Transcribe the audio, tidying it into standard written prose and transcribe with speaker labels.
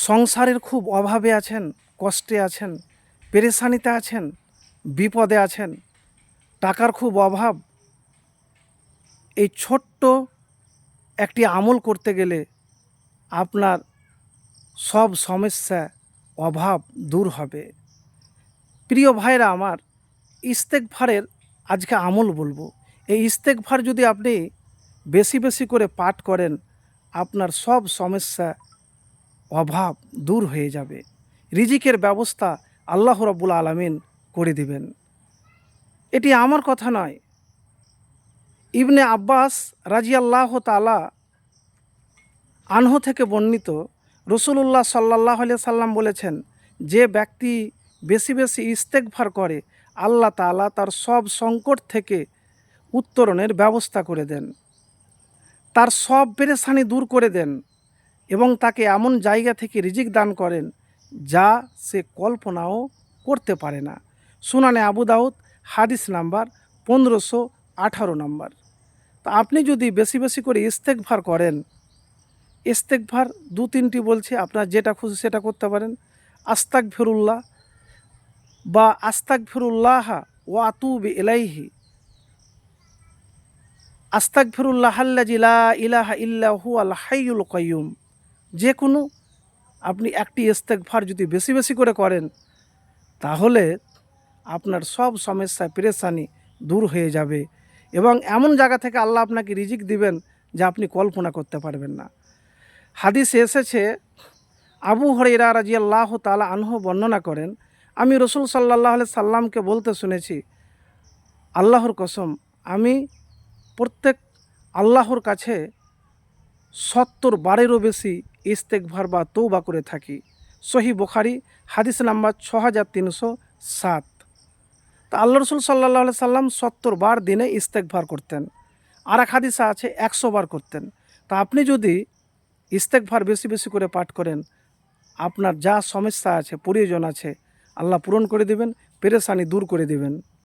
Speaker 1: সংসারের খুব অভাবে আছেন, কষ্টে আছেন, পেরেশানিতে আছেন, বিপদে আছেন, টাকার খুব অভাব, এই ছোট্ট একটি আমল করতে গেলে আপনার সব সমস্যা অভাব দূর হবে। প্রিয় ভাইরা আমার, ইস্তেগফারের আজকে আমল বলবো। এই ইস্তেগফার যদি আপনি বেশি বেশি করে পাঠ করেন, আপনার সব সমস্যা অভাব দূর হয়ে যাবে। রিজিকের ব্যবস্থা আল্লাহ রাব্বুল আলামিন করে দিবেন। এটি আমার কথা নয়, ইবনে আব্বাস রাজিয়াল্লাহু তাআলা আনহু থেকে বর্ণিত। রাসূলুল্লাহ সাল্লাল্লাহু আলাইহি সাল্লাম বলেছেন, যে ব্যক্তি বেশি বেশি ইস্তেগফার করে, আল্লাহ তাআলা তার সব সংকট থেকে উত্তরণের ব্যবস্থা করে দেন, তার সব পেরেশানি দূর করে দেন এবং তাকে এমন জায়গা থেকে রিজিক দান করেন যা সে কল্পনাও করতে পারে না। সুনানে আবু দাউদ হাদিস নাম্বার 1518 নম্বর। তা আপনি যদি বেশি বেশি করে ইস্তেগফার করেন, ইস্তেগফার দু তিনটি বলছি, আপনার যেটা খুশি সেটা করতে পারেন। আস্তাগফিরুল্লাহ বা আস্তাগফিরুল্লাহ ওয়া আতুবু ইলাইহি, আস্তাগফিরুল্লাহাল্লাযী লা ইলাহা ইল্লা হুয়াল হাইয়ুল কাইয়্যুম। যে কোনো আপনি একটি ইস্তেগফার যদি বেশি বেশি করে করেন, তাহলে আপনার সব সমস্যা পেরেশানি দূর হয়ে যাবে এবং এমন জায়গা থেকে আল্লাহ আপনাকে রিজিক দিবেন যা আপনি কল্পনা করতে পারবেন না। হাদিসে এসেছে, আবু হুরায়রা রাদিয়াল্লাহু তাআলা আনহু বর্ণনা করেন, আমি রাসূল সাল্লাল্লাহু আলাইহি সাল্লামকে বলতে শুনেছি, আল্লাহর কসম, আমি প্রত্যেক আল্লাহর কাছে ৭০ বারেরও বেশি ইস্তেগফার বা তওবা করে থাকি। সহিহ বুখারী হাদিস নাম্বার 6307। তা আল্লাহ রসুল সাল্লাল্লাহু আলাইহি সাল্লাম ৭০ বার দিনে ইস্তেগফার করতেন। আর এক হাদিসে আছে ১০০ বার করতেন। তা আপনি যদি ইস্তেগফার বেশি বেশি করে পাঠ করেন, আপনার যা সমস্যা আছে, প্রয়োজন আছে, আল্লাহ পূরণ করে দেবেন, পেরেশানি দূর করে দেবেন।